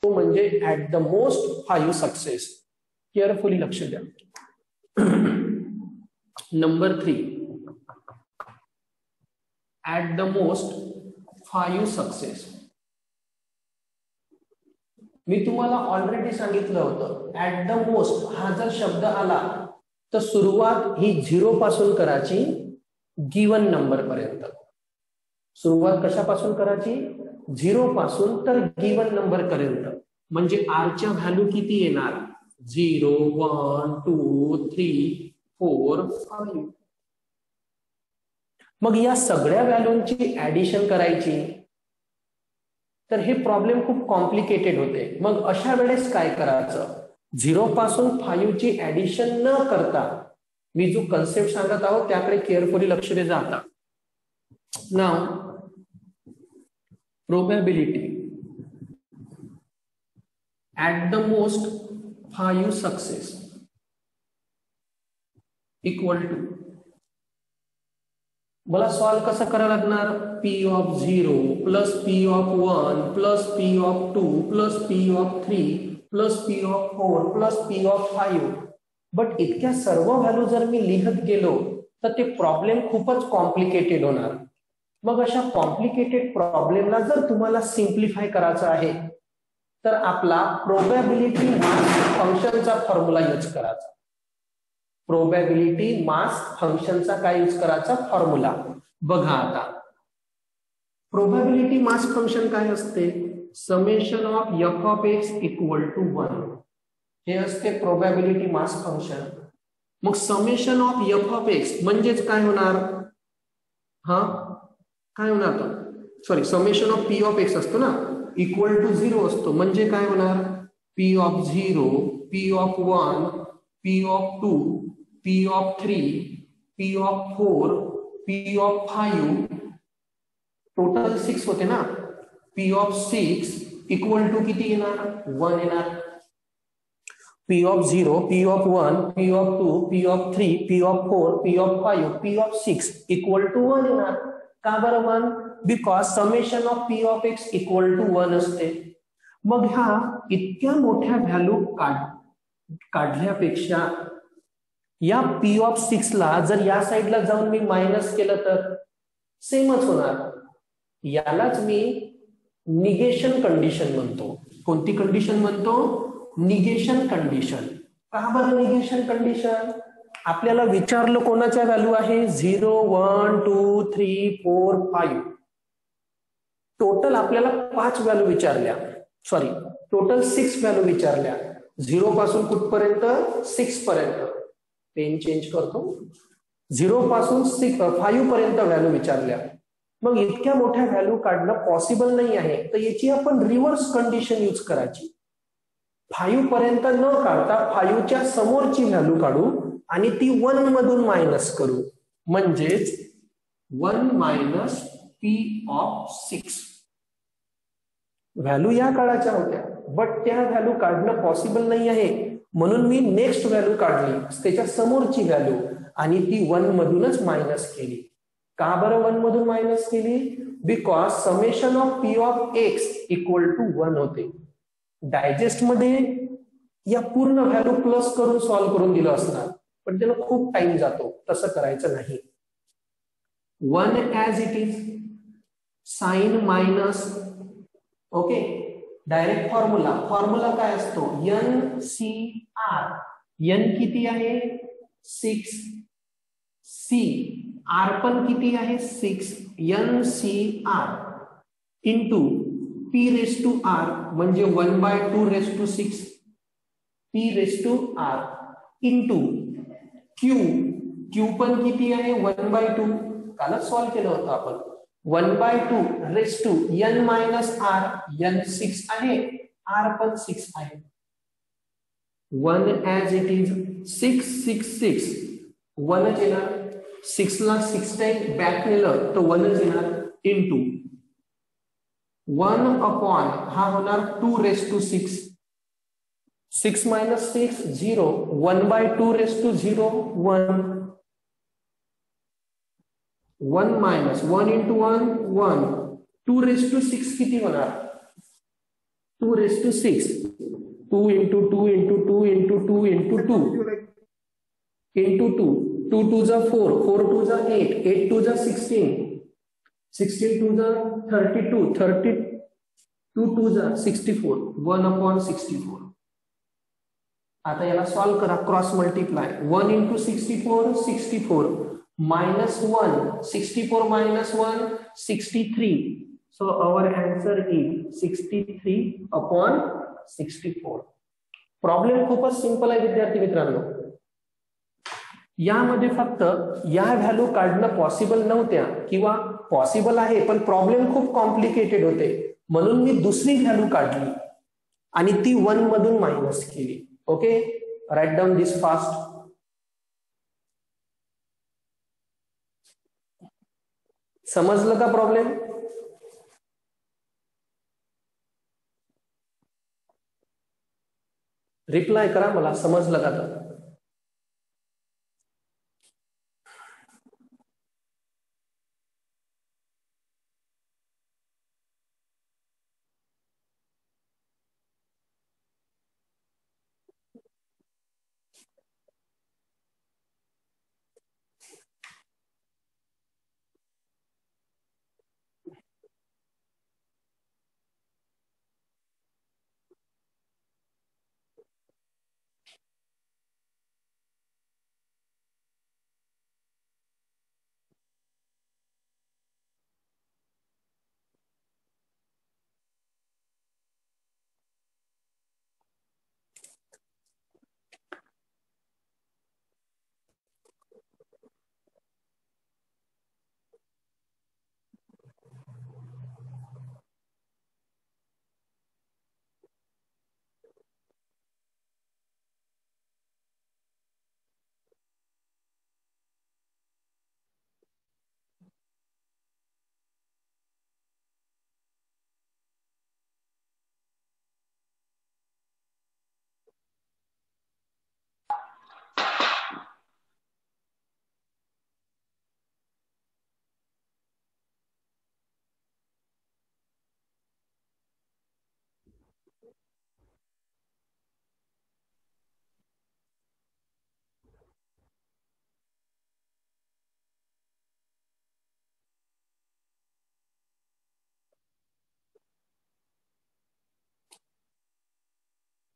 म्हणजे at the most 5 success. Carefully लक्ष द्या. Number 3, at the most 5 success. मी तुम्हाला ऑलरेडी सांगितलं होतं ऍट द मोस्ट हा जर शब्द आला तर सुरुवात ही 0 पासून करायची गिवन नंबर पर्यंत. सुरुवात कशापासून करायची? 0 पासून तर गिवन नंबर पर्यंत. म्हणजे आर च्या व्हॅल्यू किती येणार? 0 1 2 3 4 5. मग या सगळ्या व्हॅल्यूंची ऍडिशन करायची तर हे प्रॉब्लेम खूप कॉम्प्लिकेटेड होते. मग अशा वेळेस काय करायचं? 0 पासून 5 ची ऍडिशन न करता मी जो कन्सेप्ट सांगत आहोत त्याकडे केअरफुली लक्ष दे जाता. नाव probability at the most 5 success equal to, मला सॉल्व कसं करावं लागणार? P of 0 plus P of 1 plus P of 2 plus P of 3 plus P of 4 plus P of 5. But इतक्या सर्व व्हॅल्यू जर मी लिहत गेलो तर ते प्रॉब्लेम खूपच कॉम्प्लिकेटेड होणार. मग अशा कॉम्प्लिकेटेड प्रॉब्लेमला जर तुम्हाला सिम्प्लिफाय करायचं आहे तर आपला प्रोबॅबिलिटी मास फंक्शनचा फॉर्म्युला यूज करायचा. प्रोबॅबिलिटी मास फंक्शनचा काय यूज करायचा? फॉर्म्युला. बघा आता प्रोबॅबिलिटी मास फंक्शन काय असते? Summation of f of x equal to 1 हे असते प्रोबॅबिलिटी मास फंक्शन. मग summation of f of x म्हणजेच काय होणार? हा काय होणार? Sorry, summation of P of x असतो ना, इक्वल टू 0 असतो. म्हणजे काय होणार? P of 0 P of 1 P of 2 P of 3 P of 4 P of 5 total 6 होते ना. पी ऑफ 6 इक्वल टू किती येणार? 1 येणार. P of 0 P of 1 P of 2 P of 3 P of 4 P of 5 P of 6 equal to 1 येणार. का बरं 1? Because summation of P of x equal to 1 असते. मग ह्या इतक्या मोठ्या व्हॅल्यू काढल्यापेक्षा या पी ऑफ 6 ला जर या साईडला जाऊन मी मायनस केलं तर सेमच होणार. यालाच मी निगेशन कंडिशन म्हणतो. कोणती कंडिशन म्हणतो? Negation condition. का बरं निगेशन कंडिशन? आपल्याला विचारलं कोणाच्या व्हॅल्यू आहे? 0 1 2 3 4 5. टोटल आपल्याला 5 व्हॅल्यू विचारल्या. सॉरी, टोटल 6 व्हॅल्यू विचारल्या. 0 पासून कुठपर्यंत? 6 पर्यंत. पेन चेंज करतो. 0 पासून 5 पर्यंत व्हॅल्यू विचारल्या. मग इतक्या मोठ्या व्हॅल्यू काढणं पॉसिबल नाही आहे, तर याची आपण रिव्हर्स कंडिशन यूज करायची. 5 पर्यंत न काढता 5 च्या समोरची व्हॅल्यू काढू आणि ती 1 मधून मायनस करू. म्हणजेच 1 मायनस पी ऑफ 6. व्हॅल्यू या काढायच्या होत्या, बट त्या व्हॅल्यू काढणं पॉसिबल नाही आहे. म्हणून मी नेक्स्ट व्हॅल्यू काढली, त्याच्या समोरची व्हॅल्यू, आणि ती 1 मधूनच मायनस केली. का बरं 1 मधून मायनस केली? Because summation of P of x equal to 1 होते. डायजेस्ट मध्ये या पूर्ण व्हॅल्यू प्लस करून सॉल्व्ह करून दिलं असणार, पण त्याला खूप टाइम जातो. तसं करायचं नाही. 1 as it is, sign minus. Okay, direct formula काय असतो? N C R. एन किती आहे? 6. सी आर पण किती आहे? 6. N C r into P raise to r म्हणजे 1/2 raise to 6 P raise to r into q. Q पण किती आहे? 1/2. कालच सॉल्व्ह केलं होतं आपण. 1/2 रेस टू n मायनस आर. n 6 आहे, आर पण 6 आहे. 1 ऍज इट इज. 6 6 6 1च येणार. 6 ला 6 टाइम बॅक नेलं तर 1च येणार. इंटू 1 अपॉन हा होणार 2 raise to 6. 6 minus 6 0. 1/2 raise to 0 1. 1 minus 1 into 1 1. 2 raise to 6 किती होणार? 2 raised to 6, 2 into 2 into 2 into 2 into 2 into 2, 2 2s are 4, 4 2s are 8, 8 2s are 16, 16 2s are 32, 32 2s are 64, 1 upon 64. आता याला solve करा, cross multiply. 1 into 64, 64, minus 1, 64 minus 1, 63. So our answer is 63 upon 64. Problem खूपच simple आहे विद्यार्थी मित्रांनो. यामध्ये फक्त या व्हॅल्यू काढणं पॉसिबल नव्हत्या किंवा पॉसिबल आहे पण प्रॉब्लेम खूप कॉम्प्लिकेटेड होते, म्हणून मी दुसरी व्हॅल्यू काढली आणि ती 1 मधून मायनस केली. ओके, राईट डाऊन दिस फास्ट. समजलं का प्रॉब्लेम? रिप्लाय करा मला, समजलं का? तर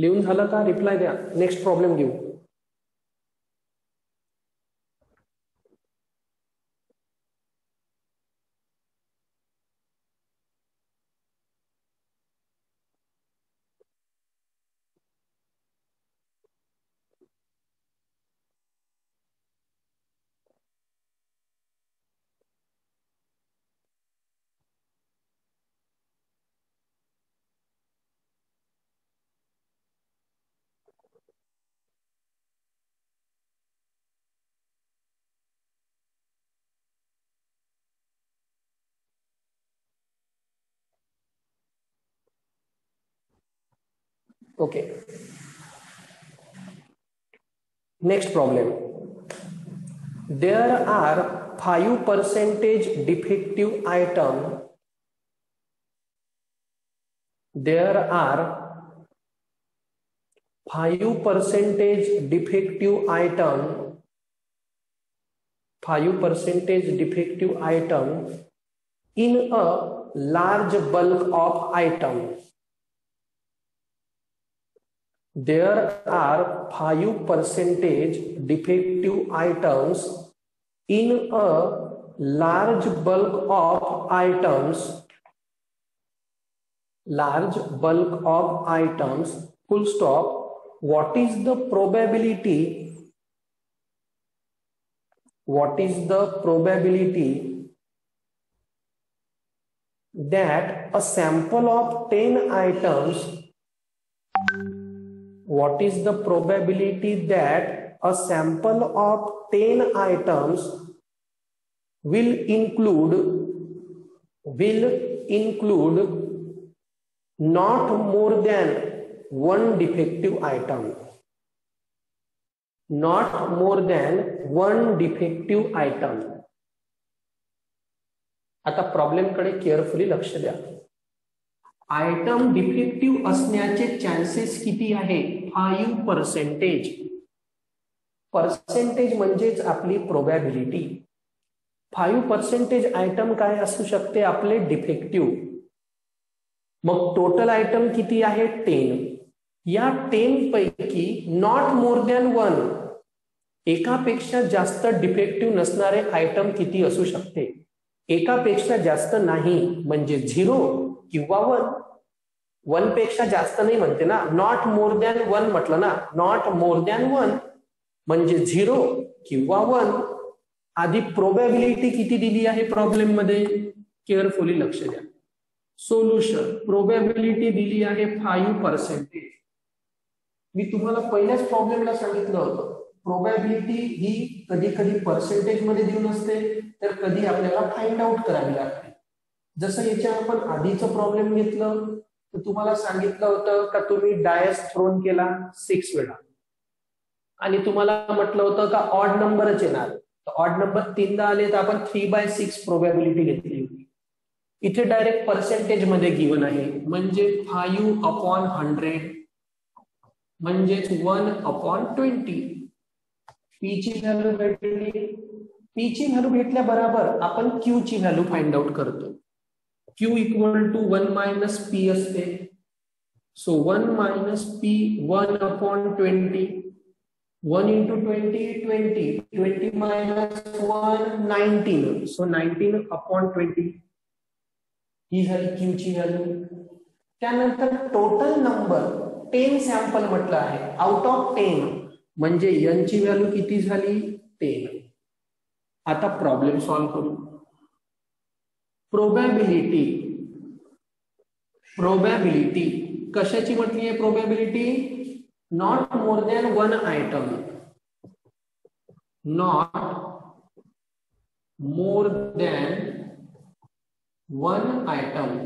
लिहून झालं का? रिप्लाय द्या, नेक्स्ट प्रॉब्लेम घेऊ. Okay. Next problem. There are 5% defective item. There are 5% defective item. 5% defective item in a large bulk of items. There are 5% defective items in a large bulk of items. Large bulk of items. Full stop. What is the probability? What is the probability that a sample of 10 items? What is the probability that a sample of 10 items will include not more than one defective item? Not more than one defective item. आता problem कडे carefully लक्ष द्या. Item defective असण्याचे chances किती आहे? 5%. Percentage म्हणजेच आपली probability. 5% item काय असू शकते आपले? डिफेक्टिव्ह. मग टोटल आयटम किती आहे? 10. या 10 पैकी नॉट मोर दॅन 1, एकापेक्षा जास्त डिफेक्टिव्ह नसणारे आयटम किती असू शकते? एकापेक्षा जास्त नाही म्हणजे 0 किंवा 1. 1 पेक्षा जास्त नाही म्हणते ना, नॉट मोर दॅन 1 म्हटलं ना, नॉट मोर दॅन 1 म्हणजे 0 किंवा 1. आधी प्रोबॅबिलिटी किती दिली आहे प्रॉब्लेम मध्ये? केअरफुली लक्ष द्या. सोल्युशन प्रोबॅबिलिटी दिली आहे 5%. मी तुम्हाला पहिल्याच प्रॉब्लेमला सांगितलं होतं, प्रोबॅबिलिटी ही कधी कधी पर्सेंटेज मध्ये देऊन असते, तर कधी आपल्याला फाइंड आउट करावी लागते. जसं याच्या आपण आधीचं प्रॉब्लेम घेतलं तर तुम्हाला सांगितलं होतं का तुम्ही डायस थ्रोन केला 6 वेळा आणि तुम्हाला म्हटलं होतं का ऑड नंबरच येणार. ऑड नंबर 3दा आले तर आपण 3/6 प्रोबॅबिलिटी घेतली होती. इथे डायरेक्ट पर्सेंटेज मध्ये गिवन आहे, म्हणजे 5/100 म्हणजेच 1/20. पी ची व्हॅल्यू भेटली. पी ची व्हॅल्यू भेटल्या बरोबर आपण क्यू ची व्हॅल्यू फाइंड आउट करतो. क्यू इक्वल टू 1 - p असते. So 1 - p 1/20. 1 × 20 20. 20 - 1 19. सो 19/20 ही झाली क्यू ची व्हॅल्यू. त्यानंतर टोटल नंबर 10 सॅम्पल म्हटलं आहे, आउट ऑफ 10 म्हणजे n ची व्हॅल्यू किती झाली? 10. आता प्रॉब्लेम सॉल्व्ह करू. प्रोबॅबिलिटी कशाची म्हटली आहे? Probability not more than 1 item. Not more than 1 item.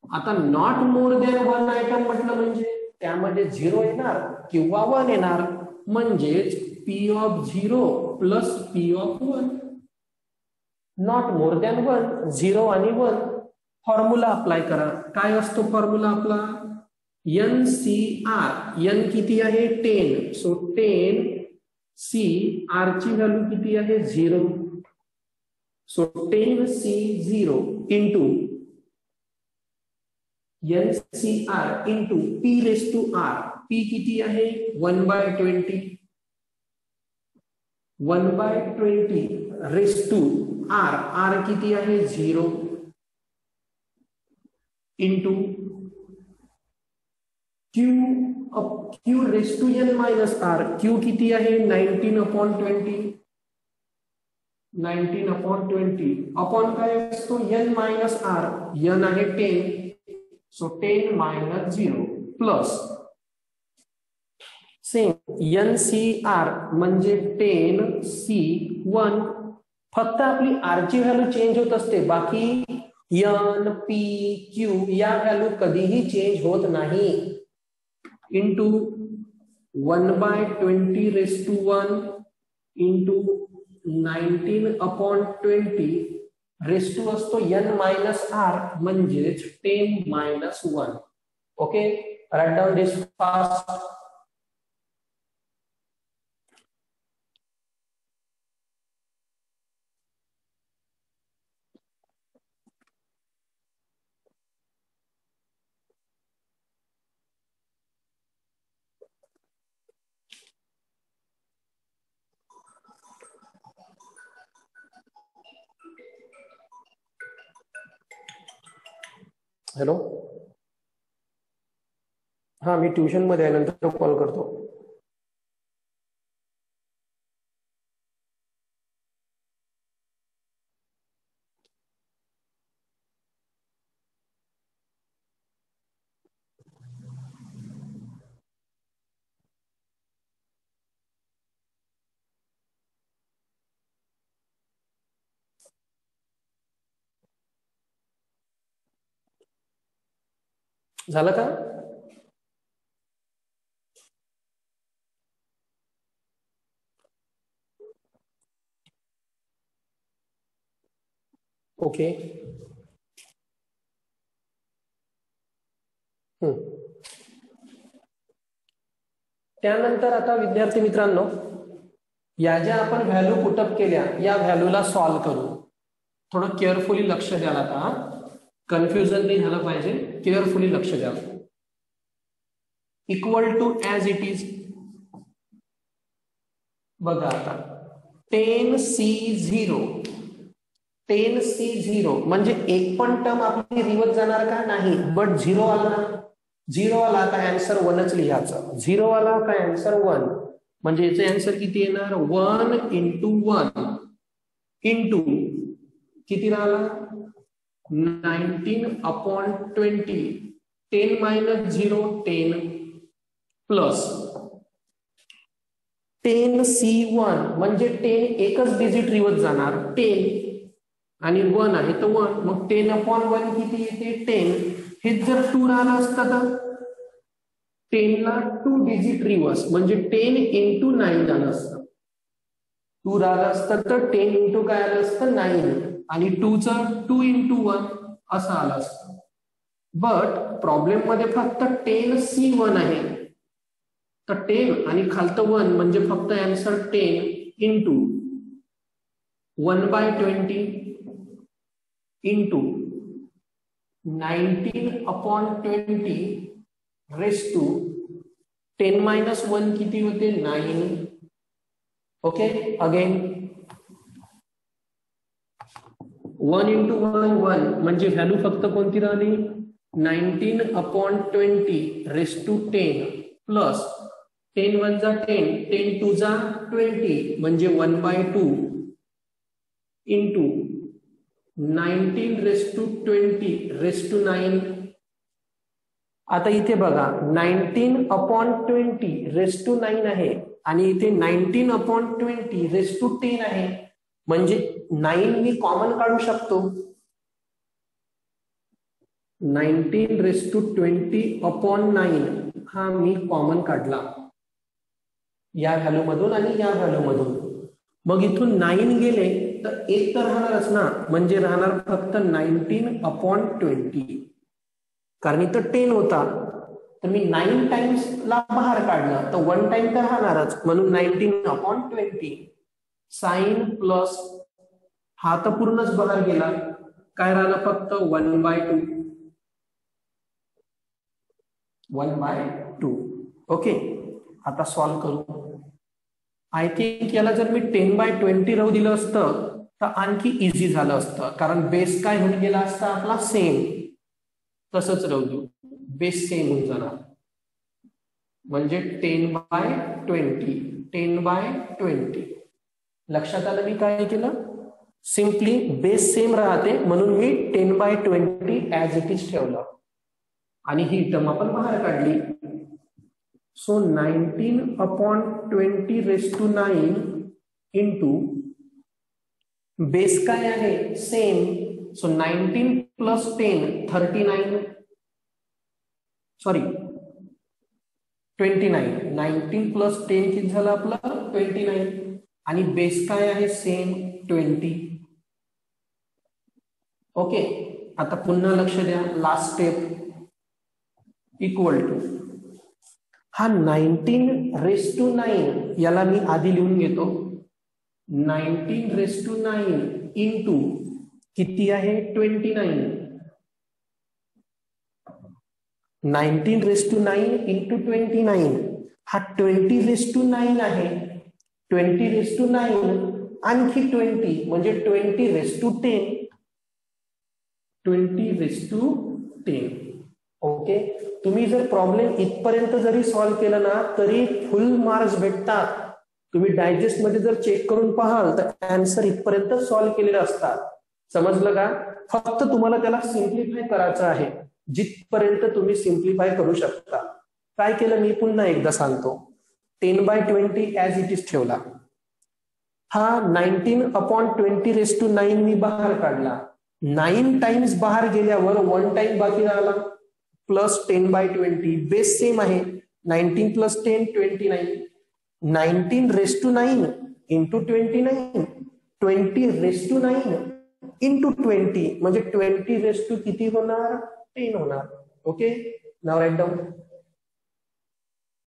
आता नॉट मोर दॅन 1 आयटम म्हटलं म्हणजे त्यामध्ये 0 येणार किंवा 1 येणार, म्हणजेच P(0) + P(1). Not more than 1, 0 आणि 1. फॉर्म्युला अप्लाय करा. काय असतो फॉर्म्युला आपला? NCR. n किती आहे? 10. सो 10 C, R ची व्हॅल्यू किती आहे? 0. So 10C0 into NCR into P⁻R. P किती आहे? 1/20. 1/20 R किती आहे? 0 इंटू Q(n−R). Q किती आहे? 19/20. 19/20 अपॉन काय असतो? n-r. n आहे 10. सो 10 - 0 प्लस सेम NCR म्हणजे 10C1. फक्त आपली R ची व्हॅल्यू चेंज होत असते, बाकी N, P, Q या व्हॅल्यू कधीही चेंज होत नाही. इंटू 1/20⁻1 इंटू 19/20 रेस्टू असतो n-r म्हणजेच 10 - 1. ओके, राईट डाऊन दिस फास्ट. हॅलो, हा मी ट्युशन मध्ये आहे, नंतर कॉल करतो. झालं का? ओके, त्यानंतर आता विद्यार्थी मित्रांनो, या ज्या आपण व्हॅल्यू पुटअप केल्या या व्हॅल्यूला सॉल्व्ह करू. थोडं केअरफुली लक्ष द्याल आता, कन्फ्युजन नाही झालं पाहिजे, केअरफुली लक्ष द्या. Equal to as it is बघा आता 10C0 10C0 म्हणजे एक पण टर्म आपली रिवर्स जाणार का? नाही. बट 0 आला ना, 0 आला का आन्सर 1च लिहायचा. 0 आला का आन्सर 1, म्हणजे याचे आन्सर किती येणार? 1 × 1 इंटू किती राहिला? 19/20. 10 - 0 10 प्लस 10C1 म्हणजे 10 एकच डिजिट रिवर्स जाणार 10 आणि 1 आहे तर 1, मग 10/1 किती येते? 10. हेच जर 2 राहिलं असतं तर 10 ला 2 डिजिट रिवर्स म्हणजे 10 × 9 झालं असतं. 2 राहिलं असतं तर 10 × काय आलं असतं? 9 आणि 2चं 2 × 1 असं आलं असतं. बट प्रॉब्लेम मध्ये फक्त 10C1 आहे तर 10 आणि खालतं 1 म्हणजे फक्त आन्सर 10 × 1/20 इंटू 19/20 रेस टू 10 - 1 किती होते? 9. ओके, अगेन 1 × 1 1 म्हणजे व्हॅल्यू फक्त कोणती राहिली? 19/20 रेस टू 10 प्लस 10 × 1 = 10, 10 × 2 = 20 म्हणजे 1/2 इंटू 19/20 आता इथे बघा 19/20 आहे आणि इथे 19/20 आहे, म्हणजे 9 मी कॉमन काढू शकतो. 19/20/9 हा मी कॉमन काढला या व्हॅल्यू मधून आणि या व्हॅल्यू मधून. मग इथून 9 गेले तर 1 तर राहणारच ना, म्हणजे राहणार फक्त 19/20. कारण इथं 10 होता तर मी 9 टाइम्स ला बाहेर काढलं तर 1 टाइम तर राहणारच, म्हणून 19/20. साइन प्लस हा तर पूर्णच बाहेर गेला, काय राहिलं फक्त 1/2. ओके, आता सॉल्व्ह करू. आय थिंक याला जर मी 10/20 राहू दिलं असतं तर आणखी इझी झालं असतं, कारण बेस काय होऊन गेला असता आपला? सेम. तसंच राहू देऊ, बेस सेम होऊन जाणार म्हणजे 10/20. लक्षात आलं मी काय केलं? सिम्पली बेस सेम राहते म्हणून मी 10/20 ऍज इट इज ठेवलं आणि ही टर्म आपण बाहेर काढली. So 19/20 raise to 9 into base काय आहे? Same. So 19 plus 10 39, sorry 29. 19 plus 10 किती झालं आपलं? 29 आणि बेस काय आहे? सेम 20. ओके, आता पुन्हा लक्ष द्या. लास्ट स्टेप इक्वल टू हा 19/9 याला मी आधी लिहून घेतो. 19/9 इंटू किती आहे? 29. 19/9 इंटू 29 हा 20/9 आहे. 20/9 आणखी 20 म्हणजे 20/10. 20/10. ओके, तुम्ही जर प्रॉब्लेम इथपर्यंत जरी सॉल्व्ह केलं ना तरी फुल मार्क्स भेटतात. तुम्ही डायजेस्ट मध्ये जर चेक करून पाहाल तर आन्सर इथपर्यंत सॉल्व्ह केलेले असतात. समजलं का? फक्त तुम्हाला त्याला सिम्प्लिफाय करायचं आहे. जिथपर्यंत तुम्ही सिम्प्लिफाय करू शकता. काय केलं मी पुन्हा एकदा सांगतो. 10/20 ऍज इट इज ठेवला. हा 19/20 मी बाहेर काढला. 9 टाइम्स बाहेर गेल्यावर 1 टाइम बाकी राहिला प्लस 10/20. बेस सेम आहे. 19 प्लस 10 29. 19/9 इंटू 29. 20/9 इंटू 20 म्हणजे 20 किती होणार? 10 होणार. ओके, नाव राईट डाऊन.